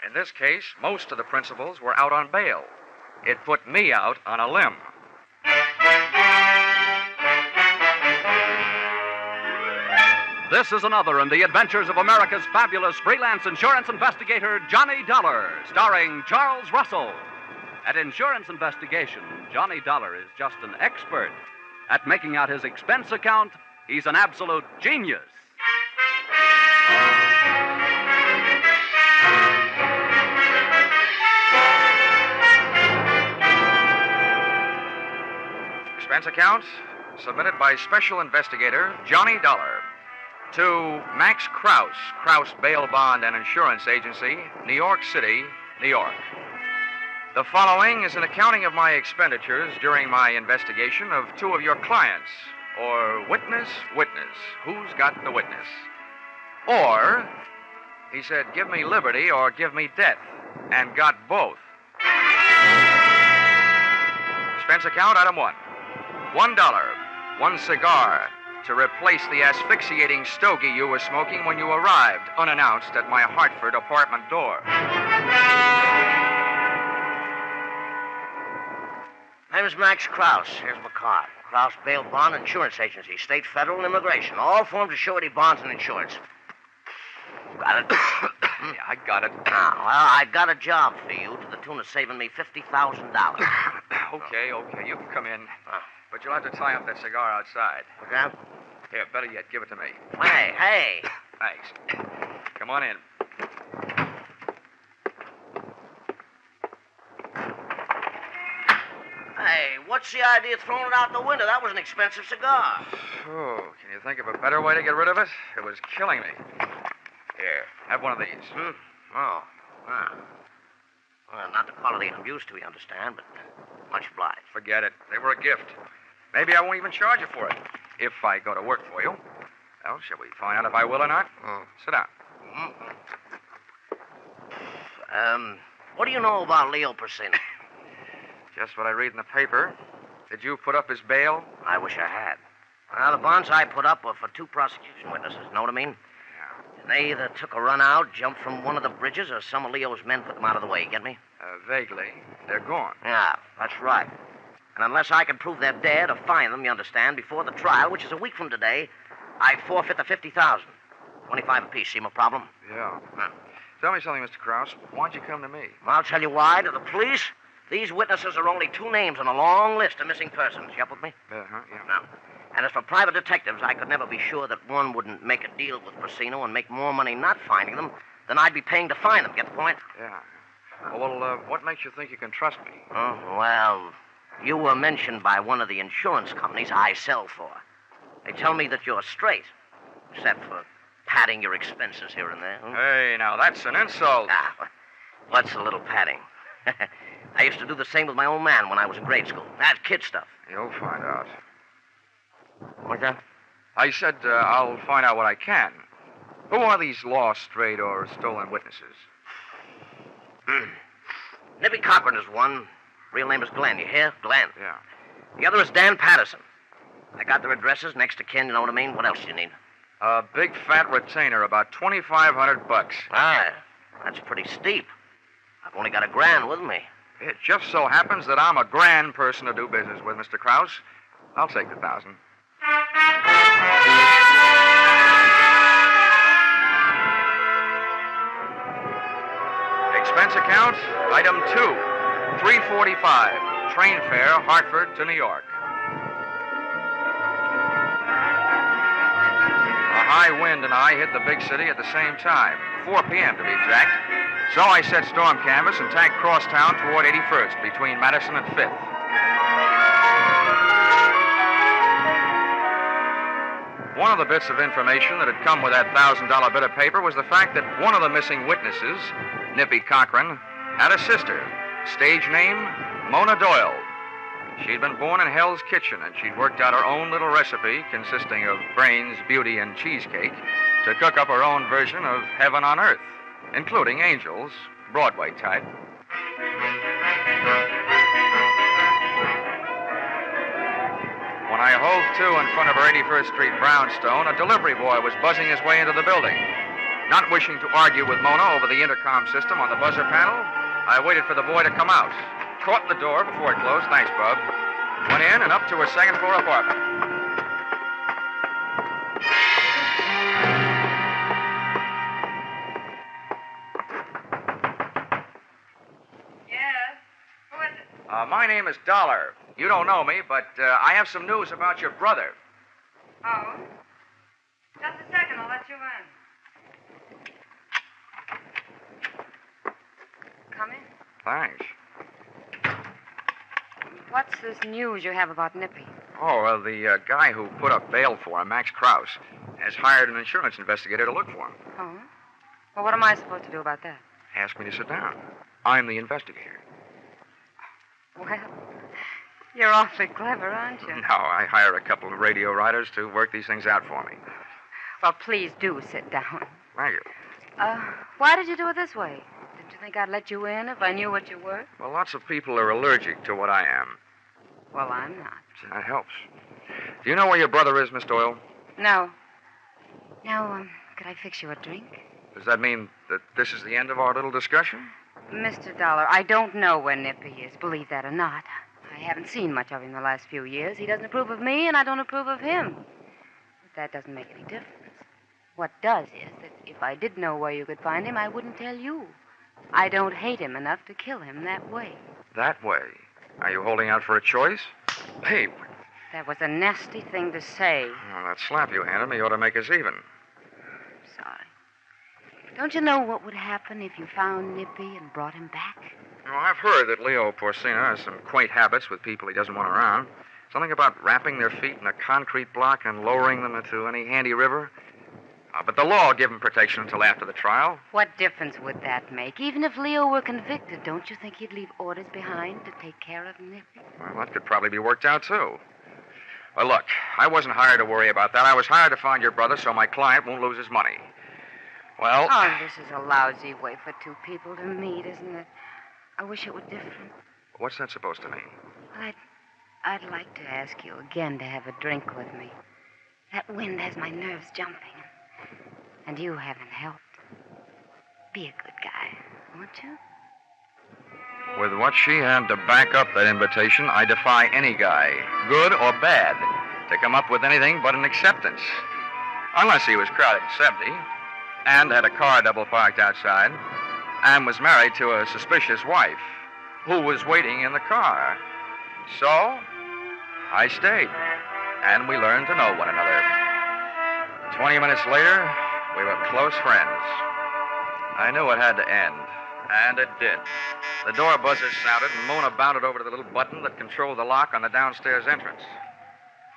In this case, most of the principals were out on bail. It put me out on a limb. This is another in the adventures of America's fabulous freelance insurance investigator, Johnny Dollar, starring Charles Russell. At insurance investigation, Johnny Dollar is just an expert. At making out his expense account, he's an absolute genius. Expense account submitted by Special Investigator Johnny Dollar to Max Krause, Krause Bail Bond and Insurance Agency, New York City, New York. The following is an accounting of my expenditures during my investigation of two of your clients, or witness, who's got the witness? Or, he said, give me liberty or give me death, and got both. Expense account, item 1. $1, one cigar, to replace the asphyxiating stogie you were smoking when you arrived, unannounced, at my Hartford apartment door. Name's Max Krause. Here's my card. Krause Bail Bond Insurance Agency, State, Federal, and Immigration. All forms of surety bonds and insurance. Got it? Yeah, I got it. Well, I got a job for you to the tune of saving me $50,000. Okay, you can come in. But you'll have to tie up that cigar outside. Okay? Here, better yet, give it to me. Hey. Thanks. Come on in. Hey, what's the idea of throwing it out the window? That was an expensive cigar. Oh, can you think of a better way to get rid of it? It was killing me. Here, have one of these. Oh. Well, not the quality I'm used to, you understand, but much obliged. Forget it. They were a gift. Maybe I won't even charge you for it, if I go to work for you. Well, shall we find out if I will or not? Sit down. What do you know about Leo Persino? Just what I read in the paper. Did you put up his bail? I wish I had. Well, the bonds I put up were for two prosecution witnesses, know what I mean? Yeah. And they either took a run out, jumped from one of the bridges, or some of Leo's men put them out of the way, get me? Vaguely. They're gone. Yeah, that's right. And unless I can prove they're dead or find them, you understand, before the trial, which is a week from today, I forfeit the $50,000. 25 apiece, see my problem? Yeah. Tell me something, Mr. Krause. Why'd you come to me? I'll tell you why. To the police, these witnesses are only two names on a long list of missing persons. You up with me? Yeah. No. And as for private detectives, I could never be sure that one wouldn't make a deal with Persino and make more money not finding them than I'd be paying to find them. Get the point? Yeah. Well, what makes you think you can trust me? Oh, well, you were mentioned by one of the insurance companies I sell for. They tell me that you're straight, except for padding your expenses here and there. Hey, now, that's an insult. What's a little padding? I used to do the same with my old man when I was in grade school. That's kid stuff. You'll find out. What's that? I said I'll find out what I can. Who are these lost, strayed, or stolen witnesses? Nippy Cochran is one. Real name is Glenn. You hear? Glenn. Yeah. The other is Dan Patterson. I got their addresses, next to kin, you know what I mean? What else do you need? A big fat retainer, about $2,500. That's pretty steep. I've only got $1,000 with me. It just so happens that I'm a grand person to do business with, Mr. Krause. I'll take the $1,000. Expense account, item 2, $3.45, train fare, Hartford to New York. A high wind and I hit the big city at the same time, 4 p.m. to be exact. So I set storm canvas and tanked crosstown toward 81st, between Madison and 5th. One of the bits of information that had come with that $1,000 bit of paper was the fact that one of the missing witnesses, Nippy Cochran, had a sister, stage name, Mona Doyle. She'd been born in Hell's Kitchen, and she'd worked out her own little recipe consisting of brains, beauty, and cheesecake to cook up her own version of heaven on earth, including angels, Broadway type. When I hove to in front of her 81st Street brownstone, a delivery boy was buzzing his way into the building. Not wishing to argue with Mona over the intercom system on the buzzer panel, I waited for the boy to come out. Caught the door before it closed. Thanks, Bub. Went in and up to a second-floor apartment. Yes? Who is it? My name is Dollar. You don't know me, but I have some news about your brother. Oh? Just a second, I'll let you in. Come in. Thanks. What's this news you have about Nippy? Oh, well, the guy who put up bail for him, Max Krause, has hired an insurance investigator to look for him. Oh? Well, what am I supposed to do about that? Asked me to sit down. I'm the investigator. Well, you're awfully clever, aren't you? No, I hire a couple of radio writers to work these things out for me. Well, please do sit down. Thank you. Why did you do it this way? Didn't you think I'd let you in if I knew what you were? Well, lots of people are allergic to what I am. Well, I'm not. That helps. Do you know where your brother is, Miss Doyle? No. Now, could I fix you a drink? Does that mean that this is the end of our little discussion? Mr. Dollar, I don't know where Nippy is, believe that or not. I haven't seen much of him the last few years. He doesn't approve of me, and I don't approve of him. But that doesn't make any difference. What does is that if I did know where you could find him, I wouldn't tell you. I don't hate him enough to kill him that way. That way? Are you holding out for a choice? Hey, That was a nasty thing to say. well, that slap you handed me ought to make us even. Sorry. Don't you know what would happen if you found Nippy and brought him back? Well, I've heard that Leo Porcina has some quaint habits with people he doesn't want around. Something about wrapping their feet in a concrete block and lowering them into any handy river. But the law will give him protection until after the trial. What difference would that make? Even if Leo were convicted, don't you think he'd leave orders behind to take care of Nippy? Well, that could probably be worked out, too. Well, look, I wasn't hired to worry about that. I was hired to find your brother so my client won't lose his money. Well... Oh, this is a lousy way for two people to meet, isn't it? I wish it were different. What's that supposed to mean? I'd like to ask you again to have a drink with me. That wind has my nerves jumping. And you haven't helped. Be a good guy, won't you? With what she had to back up that invitation, I defy any guy, good or bad, to come up with anything but an acceptance. Unless he was crowded 70, and had a car double parked outside, and was married to a suspicious wife, who was waiting in the car. So, I stayed, and we learned to know one another. 20 minutes later, we were close friends. I knew it had to end, and it did. The door buzzer sounded, and Mona bounded over to the little button that controlled the lock on the downstairs entrance.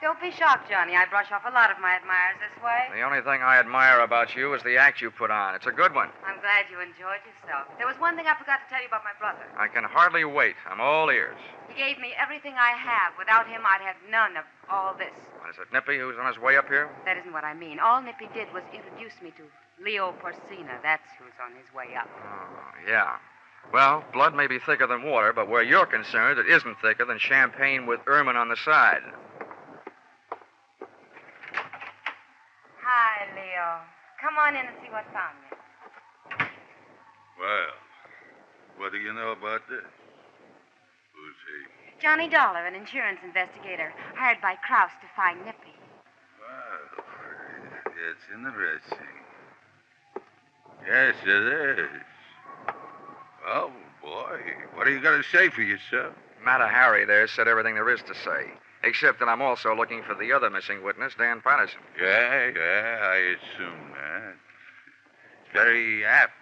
Don't be shocked, Johnny. I brush off a lot of my admirers this way. The only thing I admire about you is the act you put on. It's a good one. I'm glad you enjoyed yourself. There was one thing I forgot to tell you about my brother. I can hardly wait. I'm all ears. He gave me everything I have. Without him, I'd have none of all this. Is it Nippy who's on his way up here? That isn't what I mean. All Nippy did was introduce me to Leo Porcina. That's who's on his way up. Oh, yeah. Well, blood may be thicker than water, but where you're concerned, it isn't thicker than champagne with ermine on the side. Hi, Leo. Come on in and see what found me. Well, what do you know about this? Who's he? Johnny Dollar, an insurance investigator, hired by Krause to find Nippy. Well, it's interesting. Yes, it is. Oh, boy. What are you going to say for yourself? Matter Harry there said everything there is to say, except that I'm also looking for the other missing witness, Dan Patterson. Yeah, I assume that. It's very apt,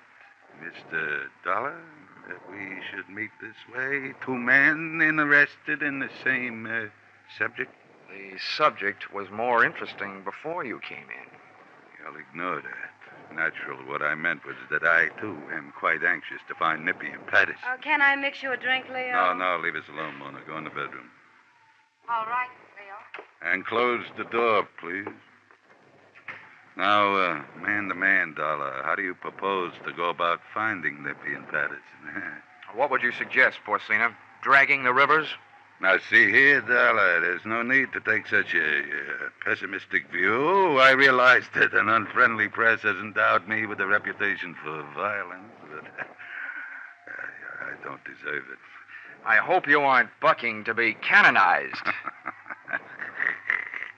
Mr. Dollar, that we should meet this way. Two men interested in the same subject. The subject was more interesting before you came in. I'll ignore that. Natural, what I meant was that I, too, am quite anxious to find Nippy and Patterson. Can I mix you a drink, Leo? No, leave us alone, Mona. Go in the bedroom. All right, Leo. And close the door, please. Now, man to man, Dollar, how do you propose to go about finding Nippy and Patterson? What would you suggest, Porcina? Dragging the rivers? Now, see here, Dollar, there's no need to take such a pessimistic view. I realize that an unfriendly press has endowed me with a reputation for violence, but I don't deserve it. I hope you aren't bucking to be canonized.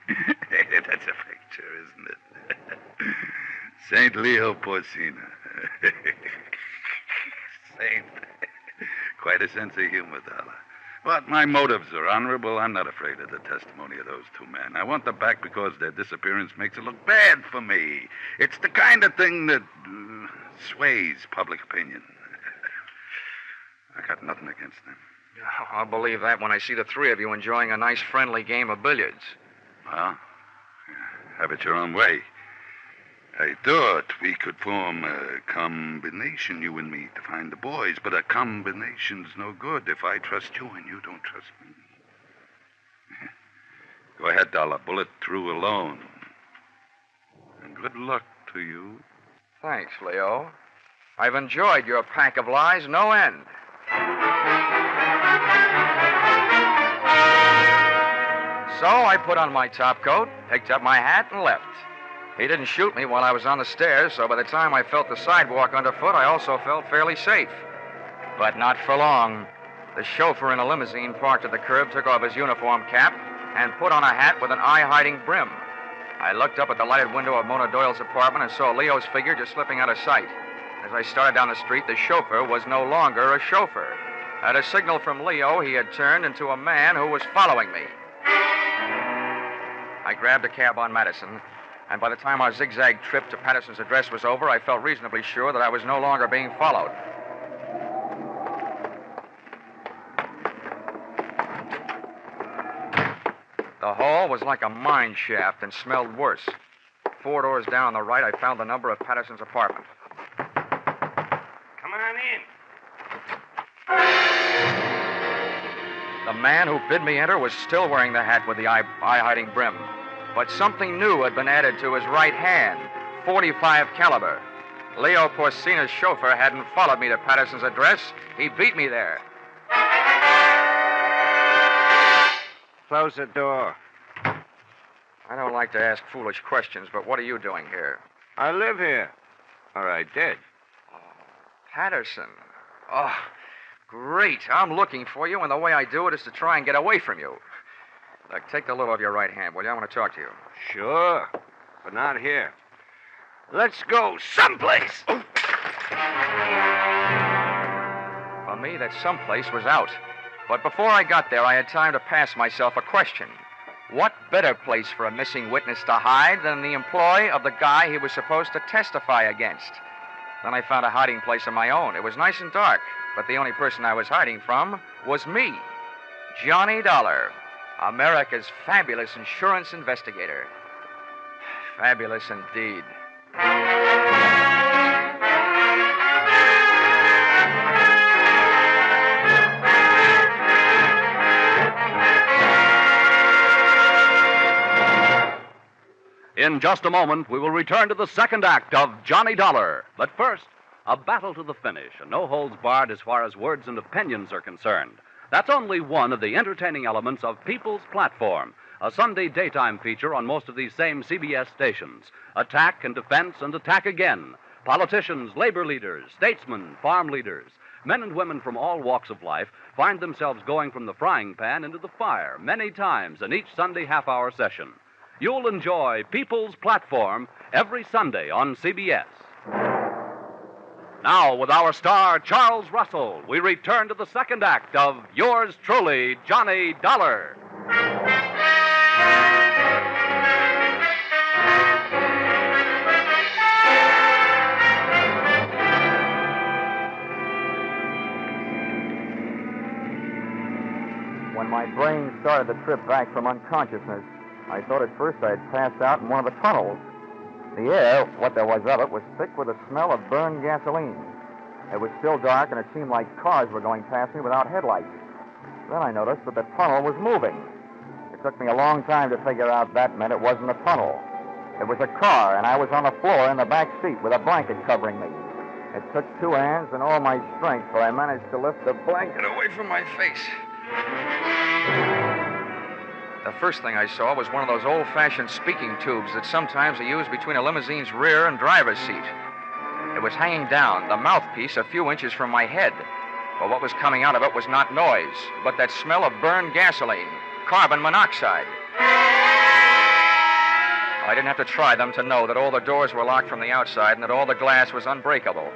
That's a picture, isn't it? Saint Leo Porcina. Saint. Quite a sense of humor, Dollar. But my motives are honorable. I'm not afraid of the testimony of those two men. I want them back because their disappearance makes it look bad for me. It's the kind of thing that sways public opinion. I got nothing against them. I'll believe that when I see the three of you enjoying a nice, friendly game of billiards. Well, have it your own way. I thought we could form a combination, you and me, to find the boys, but a combination's no good if I trust you and you don't trust me. Go ahead, Dollar. Bullet through alone. And good luck to you. Thanks, Leo. I've enjoyed your pack of lies no end. So I put on my top coat, picked up my hat, and left. He didn't shoot me while I was on the stairs, so by the time I felt the sidewalk underfoot, I also felt fairly safe. But not for long. The chauffeur in a limousine parked at the curb took off his uniform cap and put on a hat with an eye-hiding brim. I looked up at the lighted window of Mona Doyle's apartment and saw Leo's figure just slipping out of sight. As I started down the street, the chauffeur was no longer a chauffeur. At a signal from Leo, he had turned into a man who was following me. I grabbed a cab on Madison, and by the time our zigzag trip to Patterson's address was over, I felt reasonably sure that I was no longer being followed. The hall was like a mine shaft and smelled worse. 4 doors down on the right, I found the number of Patterson's apartment. Come on in. The man who bid me enter was still wearing the hat with the eye-hiding brim. But something new had been added to his right hand, .45 caliber. Leo Porcina's chauffeur hadn't followed me to Patterson's address. He beat me there. Close the door. I don't like to ask foolish questions, but what are you doing here? I live here. Or I did. Patterson. Oh, great. I'm looking for you, and the way I do it is to try and get away from you. Look, take the lid off your right hand, will you? I want to talk to you. Sure, but not here. Let's go someplace. For me, that someplace was out. But before I got there, I had time to pass myself a question. What better place for a missing witness to hide than the employ of the guy he was supposed to testify against? Then I found a hiding place of my own. It was nice and dark, but the only person I was hiding from was me, Johnny Dollar, America's fabulous insurance investigator. Fabulous indeed. In just a moment, we will return to the second act of Johnny Dollar. But first, a battle to the finish, and no holds barred as far as words and opinions are concerned. That's only one of the entertaining elements of People's Platform, a Sunday daytime feature on most of these same CBS stations. Attack and defense and attack again. Politicians, labor leaders, statesmen, farm leaders, men and women from all walks of life find themselves going from the frying pan into the fire many times in each Sunday half-hour session. You'll enjoy People's Platform every Sunday on CBS. Now, with our star, Charles Russell, we return to the second act of yours truly, Johnny Dollar. When my brain started the trip back from unconsciousness, I thought at first I had passed out in one of the tunnels. The air, what there was of it, was thick with the smell of burned gasoline. It was still dark, and it seemed like cars were going past me without headlights. Then I noticed that the tunnel was moving. It took me a long time to figure out that meant it wasn't a tunnel. It was a car, and I was on the floor in the back seat with a blanket covering me. It took 2 hands and all my strength, but I managed to lift the blanket away from my face. The first thing I saw was one of those old-fashioned speaking tubes that sometimes are used between a limousine's rear and driver's seat. It was hanging down, the mouthpiece a few inches from my head. But what was coming out of it was not noise, but that smell of burned gasoline, carbon monoxide. I didn't have to try them to know that all the doors were locked from the outside and that all the glass was unbreakable.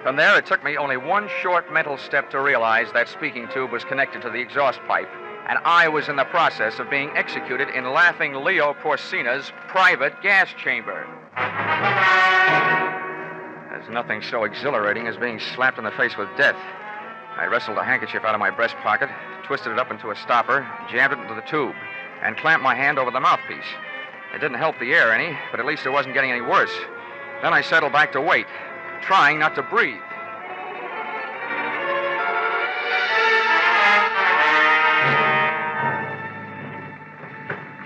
From there, it took me only one short mental step to realize that speaking tube was connected to the exhaust pipe, and I was in the process of being executed in laughing Leo Porcina's private gas chamber. There's nothing so exhilarating as being slapped in the face with death. I wrestled a handkerchief out of my breast pocket, twisted it up into a stopper, jammed it into the tube, and clamped my hand over the mouthpiece. It didn't help the air any, but at least it wasn't getting any worse. Then I settled back to wait, trying not to breathe.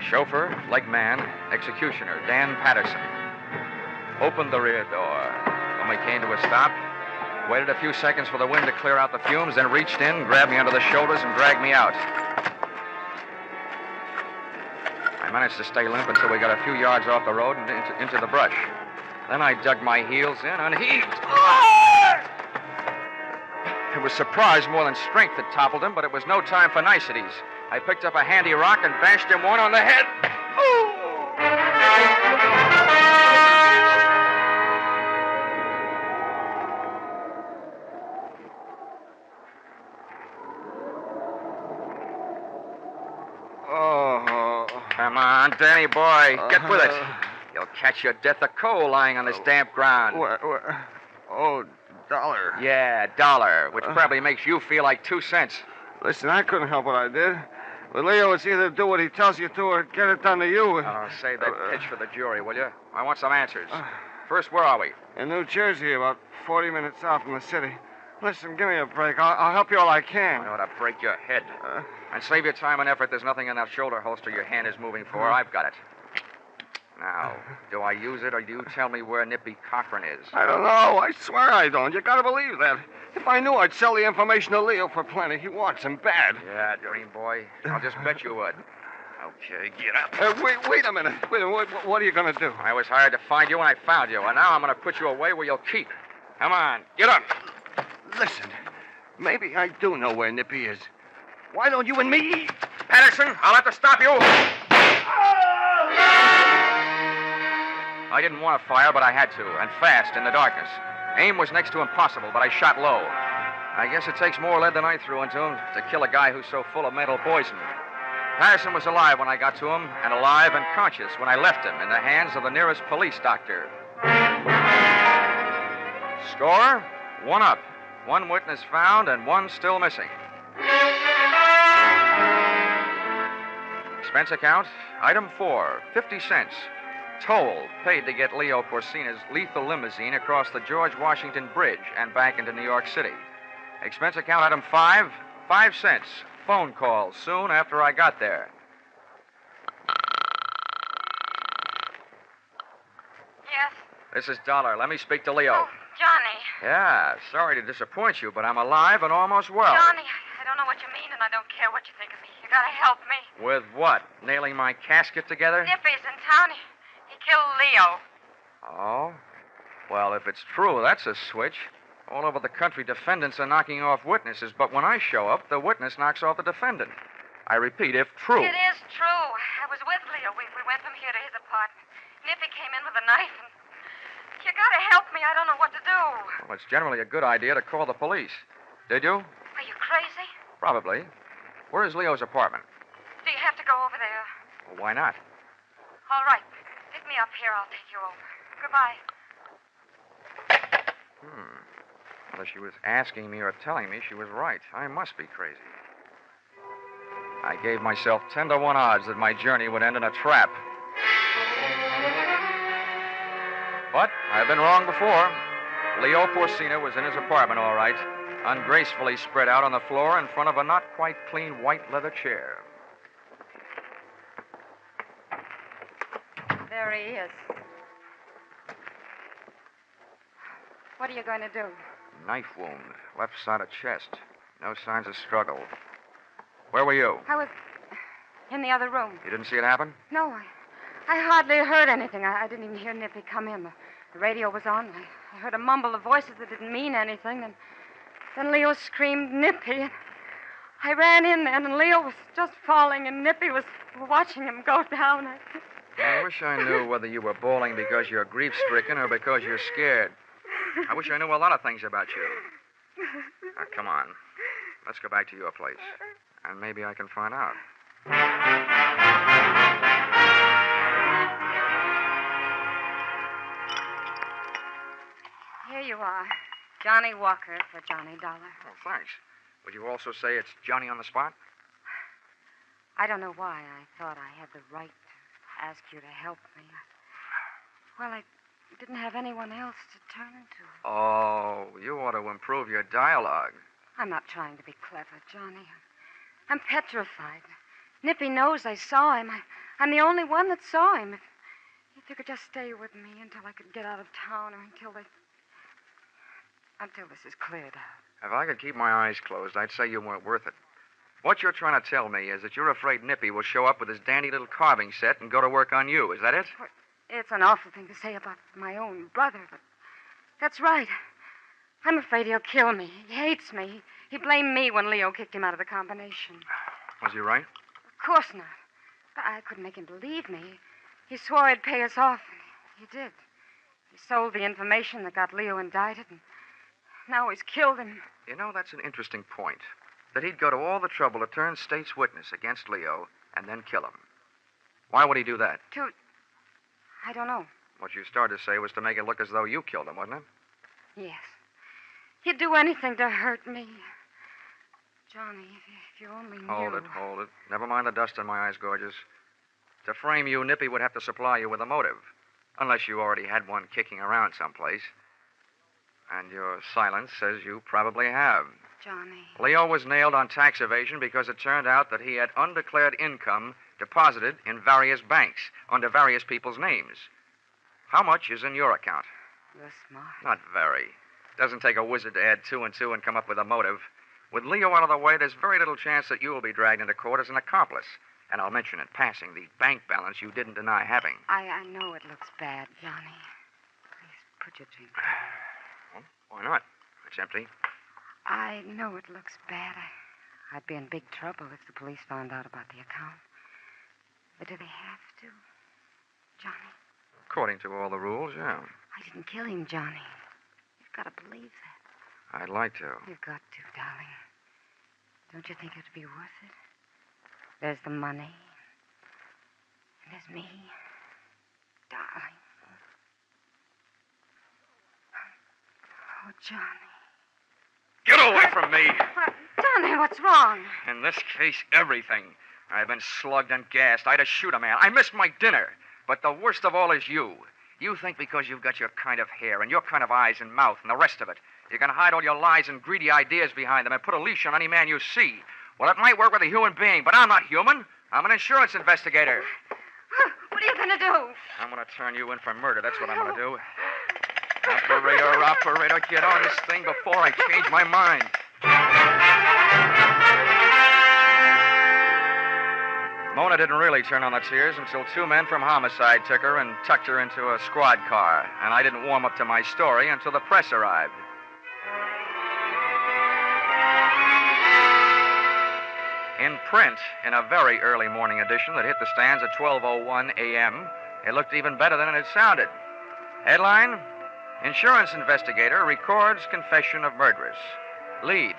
Chauffeur, leg man, executioner, Dan Patterson. Opened the rear door. When we came to a stop, waited a few seconds for the wind to clear out the fumes, then reached in, grabbed me under the shoulders, and dragged me out. I managed to stay limp until we got a few yards off the road and into the brush. Then I dug my heels in and heaved. It was surprise more than strength that toppled him, but it was no time for niceties. I picked up a handy rock and bashed him one on the head. Oh. Come on, Danny boy, get with it. You'll catch your death of cold lying on this damp ground. Oh, $1. Yeah, $1, which probably makes you feel like 2 cents. Listen, I couldn't help what I did. With Leo, it's either do what he tells you to or get it done to you. Oh, save that pitch for the jury, will you? I want some answers. First, where are we? In New Jersey, about 40 minutes south from the city. Listen, give me a break. I'll help you all I can. I ought to break your head. And save your time and effort. There's nothing in that shoulder holster your hand is moving for. I've got it. Now, do I use it or do you tell me where Nippy Cochran is? I don't know. I swear I don't. You gotta believe that. If I knew, I'd sell the information to Leo for plenty. He wants him bad. Yeah, dream boy. I'll just bet you would. Okay, get up. Wait a minute. What are you gonna do? I was hired to find you and I found you, and now I'm gonna put you away where you'll keep. Come on, get up. Listen, maybe I do know where Nippy is. Why don't you and me? Patterson, I'll have to stop you. I didn't want to fire, but I had to, and fast, in the darkness. Aim was next to impossible, but I shot low. I guess it takes more lead than I threw into him to kill a guy who's so full of mental poison. Patterson was alive when I got to him, and alive and conscious when I left him in the hands of the nearest police doctor. Score, 1 up. 1 witness found and 1 still missing. Expense account, item 4, 50 cents. Toll paid to get Leo Porcina's lethal limousine across the George Washington Bridge and back into New York City. Expense account, item 5, 5 cents. Phone call soon after I got there. Yes? This is Dollar. Let me speak to Leo. Oh, Johnny. Yeah, sorry to disappoint you, but I'm alive and almost well. Johnny, I don't know what you mean, and I don't care what you think of me. You gotta help me. With what? Nailing my casket together? Nippy's in town. He killed Leo. Oh? Well, if it's true, that's a switch. All over the country, defendants are knocking off witnesses, but when I show up, the witness knocks off the defendant. I repeat, if true. It is true. I was with Leo. We went from here to his apartment. Nippy came in with a knife, and you gotta help me. I don't know what to do. Well, it's generally a good idea to call the police. Did you? Are you crazy? Probably. Where is Leo's apartment? Do you have to go over there? Well, why not? All right. Pick me up here. I'll take you over. Goodbye. Whether she was asking me or telling me, she was right. I must be crazy. I gave myself 10 to 1 odds that my journey would end in a trap. But I've been wrong before. Leo Porcina was in his apartment, all right, ungracefully spread out on the floor in front of a not quite clean white leather chair. There he is. What are you going to do? Knife wound, left side of chest. No signs of struggle. Where were you? I was in the other room. You didn't see it happen? No, I hardly heard anything. I didn't even hear Nippy come in. The radio was on. I heard a mumble of voices that didn't mean anything. Then Leo screamed, Nippy. I ran in then, and Leo was just falling, and Nippy was watching him go down. I wish I knew whether you were bawling because you're grief-stricken or because you're scared. I wish I knew a lot of things about you. Now, come on. Let's go back to your place. And maybe I can find out. Here you are. Johnny Walker for Johnny Dollar. Oh, thanks. Would you also say it's Johnny on the spot? I don't know why I thought I had the right to ask you to help me. Well, I didn't have anyone else to turn to. Oh, you ought to improve your dialogue. I'm not trying to be clever, Johnny. I'm petrified. Nippy knows I saw him. I'm the only one that saw him. If you could just stay with me until I could get out of town or until this is cleared out. If I could keep my eyes closed, I'd say you weren't worth it. What you're trying to tell me is that you're afraid Nippy will show up with his dandy little carving set and go to work on you. Is that it? Well, it's an awful thing to say about my own brother, but that's right. I'm afraid he'll kill me. He hates me. He blamed me when Leo kicked him out of the combination. Was he right? Of course not. But I couldn't make him believe me. He swore he'd pay us off, and he did. He sold the information that got Leo indicted, and now he's killed him. You know, that's an interesting point. That he'd go to all the trouble to turn state's witness against Leo and then kill him. Why would he do that? I don't know. What you started to say was to make it look as though you killed him, wasn't it? Yes. He'd do anything to hurt me. Johnny, if you only knew. Hold it. Never mind the dust in my eyes, gorgeous. To frame you, Nippy would have to supply you with a motive. Unless you already had one kicking around someplace. And your silence says you probably have. Johnny. Leo was nailed on tax evasion because it turned out that he had undeclared income deposited in various banks under various people's names. How much is in your account? You're smart. Not very. Doesn't take a wizard to add 2 and 2 and come up with a motive. With Leo out of the way, there's very little chance that you will be dragged into court as an accomplice. And I'll mention in passing the bank balance you didn't deny having. I know it looks bad, Johnny. Please put your drink down. Well, why not? It's empty. I know it looks bad. I'd be in big trouble if the police found out about the account. But do they have to, Johnny? According to all the rules, yeah. I didn't kill him, Johnny. You've got to believe that. I'd like to. You've got to, darling. Don't you think it'd be worth it? There's the money. And there's me. Darling. Oh, Johnny. Get away from me! Johnny, what's wrong? In this case, everything. I've been slugged and gassed. I had to shoot a man. I missed my dinner. But the worst of all is you. You think because you've got your kind of hair and your kind of eyes and mouth and the rest of it, you can hide all your lies and greedy ideas behind them and put a leash on any man you see. Well, it might work with a human being, but I'm not human. I'm an insurance investigator. What are you going to do? I'm going to turn you in for murder. That's what I'm going to do. Operator, get on this thing before I change my mind. Mona didn't really turn on the tears until 2 men from homicide took her and tucked her into a squad car. And I didn't warm up to my story until the press arrived. In print, in a very early morning edition that hit the stands at 12:01 a.m., it looked even better than it had sounded. Headline: Insurance investigator records confession of murderess. Lead: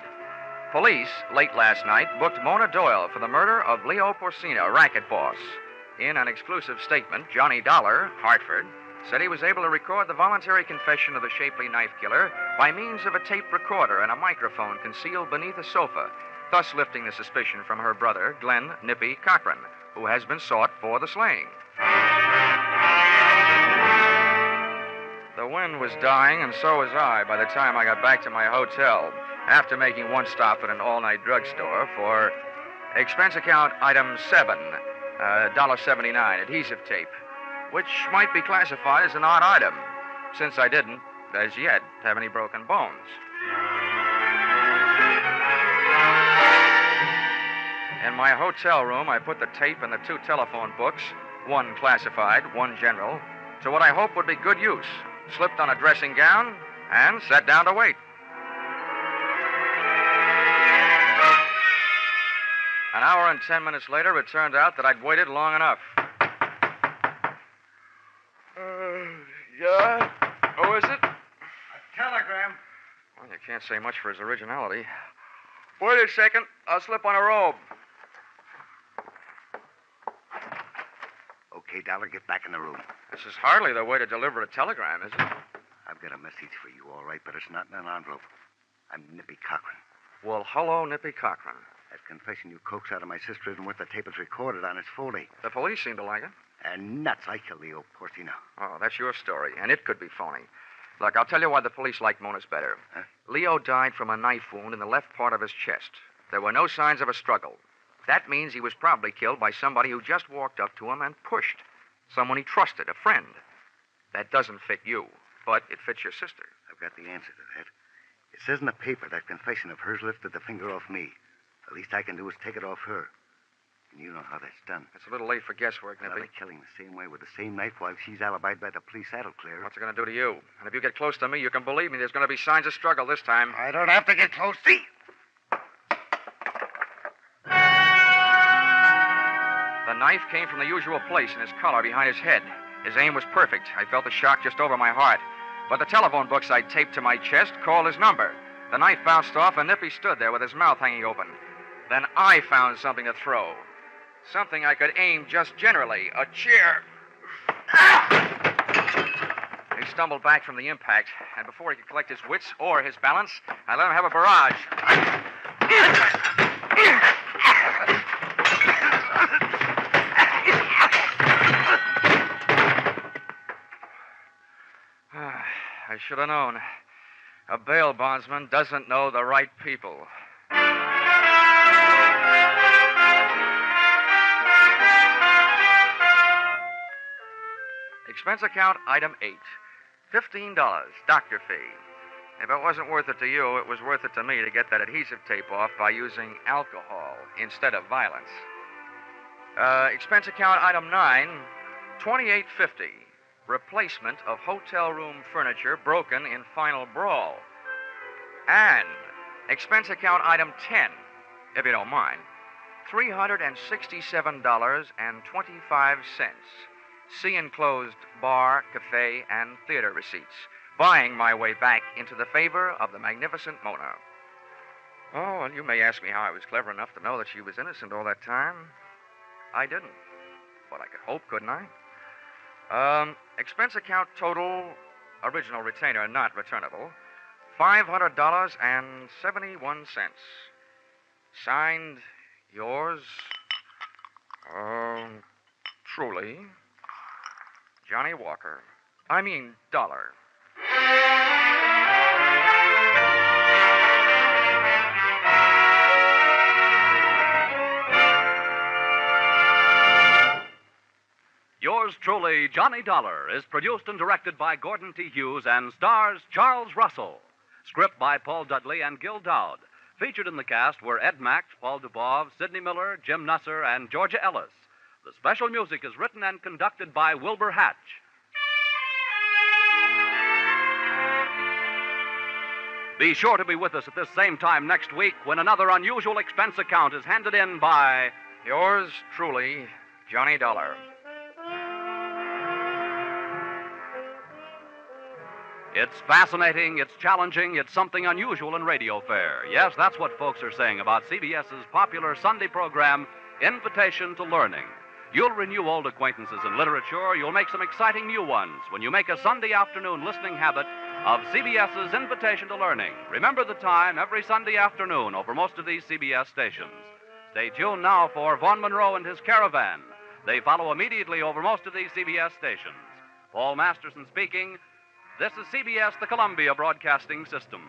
police, late last night, booked Mona Doyle for the murder of Leo Porcina, racket boss. In an exclusive statement, Johnny Dollar, Hartford, said he was able to record the voluntary confession of the shapely knife killer by means of a tape recorder and a microphone concealed beneath a sofa, thus lifting the suspicion from her brother, Glenn Nippy Cochran, who has been sought for the slaying. The wind was dying, and so was I by the time I got back to my hotel, after making one stop at an all-night drugstore for expense account item 7, $1.79 adhesive tape, which might be classified as an odd item, since I didn't, as yet, have any broken bones. In in my hotel room, I put the tape and the 2 telephone books, one classified, one general, to what I hoped would be good use, slipped on a dressing gown, and sat down to wait. An hour and 10 minutes later, it turned out that I'd waited long enough. Yeah? Who is it? A telegram. Well, you can't say much for his originality. Wait a second. I'll slip on a robe. Okay, Dollar, get back in the room. This is hardly the way to deliver a telegram, is it? I've got a message for you, all right, but it's not in an envelope. I'm Nippy Cochran. Well, hello, Nippy Cochran. That confession you coaxed out of my sister isn't what the tape is recorded on. It's phony. The police seem to like it. And nuts, I killed Leo Porcino. Oh, that's your story, and it could be phony. Look, I'll tell you why the police like Mona's better. Huh? Leo died from a knife wound in the left part of his chest. There were no signs of a struggle. That means he was probably killed by somebody who just walked up to him and pushed. Someone he trusted, a friend. That doesn't fit you, but it fits your sister. I've got the answer to that. It says in the paper that confession of hers lifted the finger off me. The least I can do is take it off her. And you know how that's done. It's a little late for guesswork, Well, Nippy. the killing the same way with the same knife while she's alibied by the police, that'll clear. What's it going to do to you? And if you get close to me, you can believe me, there's going to be signs of struggle this time. I don't have to get close. See? The knife came from the usual place in his collar behind his head. His aim was perfect. I felt the shock just over my heart. But the telephone books I'd taped to my chest called his number. The knife bounced off, and Nippy stood there with his mouth hanging open. Then I found something to throw. Something I could aim just generally. A chair. He stumbled back from the impact, and before he could collect his wits or his balance, I let him have a barrage. I should have known. A bail bondsman doesn't know the right people. Expense account item 8. $15, doctor fee. If it wasn't worth it to you, it was worth it to me to get that adhesive tape off by using alcohol instead of violence. Expense account item 9, $28.50. Replacement of hotel room furniture broken in final brawl. And expense account item 10, if you don't mind, $367.25. See enclosed bar, cafe, and theater receipts. Buying my way back into the favor of the magnificent Mona. Oh, and you may ask me how I was clever enough to know that she was innocent all that time. I didn't. But I could hope, couldn't I? Expense account total, original retainer not returnable, $500.71. Signed, yours, truly, Johnny Walker. I mean, Dollar. Yours truly, Johnny Dollar, is produced and directed by Gordon T. Hughes and stars Charles Russell. Script by Paul Dudley and Gil Dowd. Featured in the cast were Ed Mack, Paul Dubov, Sidney Miller, Jim Nusser, and Georgia Ellis. The special music is written and conducted by Wilbur Hatch. Be sure to be with us at this same time next week when another unusual expense account is handed in by Yours truly, Johnny Dollar. It's fascinating, it's challenging, it's something unusual in radio fare. Yes, that's what folks are saying about CBS's popular Sunday program, Invitation to Learning. You'll renew old acquaintances in literature. You'll make some exciting new ones when you make a Sunday afternoon listening habit of CBS's Invitation to Learning. Remember the time every Sunday afternoon over most of these CBS stations. Stay tuned now for Vaughn Monroe and his Caravan. They follow immediately over most of these CBS stations. Paul Masterson speaking. This is CBS, the Columbia Broadcasting System.